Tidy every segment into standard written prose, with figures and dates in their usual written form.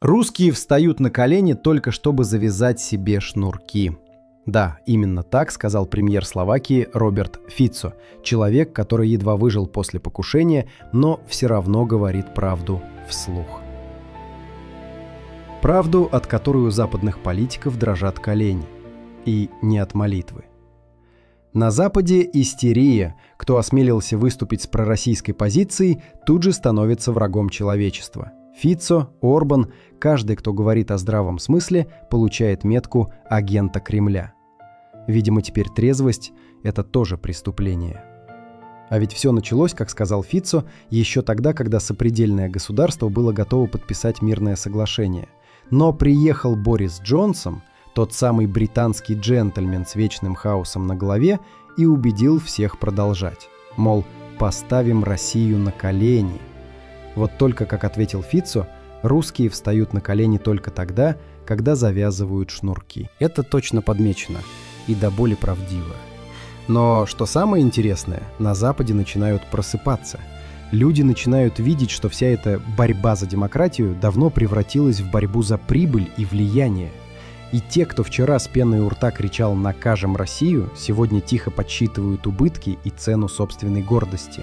Русские встают на колени только чтобы завязать себе шнурки. Да, именно так сказал премьер Словакии Роберт Фицо, человек, который едва выжил после покушения, но все равно говорит правду вслух. Правду, от которой у западных политиков дрожат колени. И не от молитвы. На Западе истерия. Кто осмелился выступить с пророссийской позицией, тут же становится врагом человечества. Фицо, Орбан, каждый, кто говорит о здравом смысле, получает метку агента Кремля. Видимо, теперь трезвость – это тоже преступление. А ведь все началось, как сказал Фицо, еще тогда, когда сопредельное государство было готово подписать мирное соглашение. Но приехал Борис Джонсон, тот самый британский джентльмен с вечным хаосом на голове, и убедил всех продолжать. Мол, поставим Россию на колени. Вот только, как ответил Фицо, русские встают на колени только тогда, когда завязывают шнурки. Это точно подмечено и до боли правдиво. Но что самое интересное, на Западе начинают просыпаться. Люди начинают видеть, что вся эта борьба за демократию давно превратилась в борьбу за прибыль и влияние. И те, кто вчера с пеной у рта кричал «накажем Россию», сегодня тихо подсчитывают убытки и цену собственной гордости.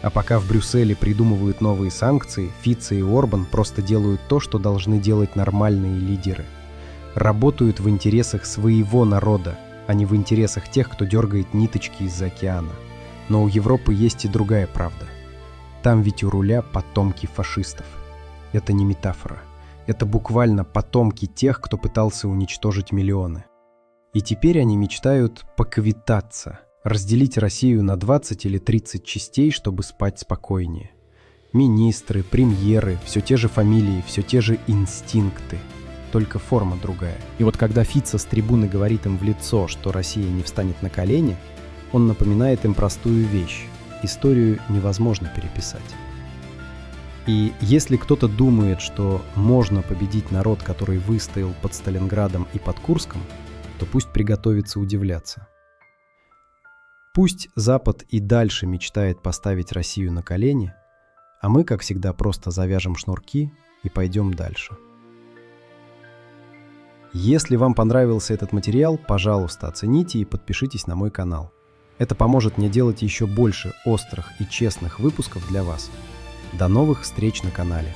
А пока в Брюсселе придумывают новые санкции, Фицо и Орбан просто делают то, что должны делать нормальные лидеры. Работают в интересах своего народа, а не в интересах тех, кто дергает ниточки из-за океана. Но у Европы есть и другая правда. Там ведь у руля потомки фашистов. Это не метафора. Это буквально потомки тех, кто пытался уничтожить миллионы. И теперь они мечтают поквитаться. Разделить Россию на 20 или 30 частей, чтобы спать спокойнее. Министры, премьеры, все те же фамилии, все те же инстинкты. Только форма другая. И вот когда Фицо с трибуны говорит им в лицо, что Россия не встанет на колени, он напоминает им простую вещь. Историю невозможно переписать. И если кто-то думает, что можно победить народ, который выстоял под Сталинградом и под Курском, то пусть приготовится удивляться. Пусть Запад и дальше мечтает поставить Россию на колени, а мы, как всегда, просто завяжем шнурки и пойдем дальше. Если вам понравился этот материал, пожалуйста, оцените и подпишитесь на мой канал. Это поможет мне делать еще больше острых и честных выпусков для вас. До новых встреч на канале.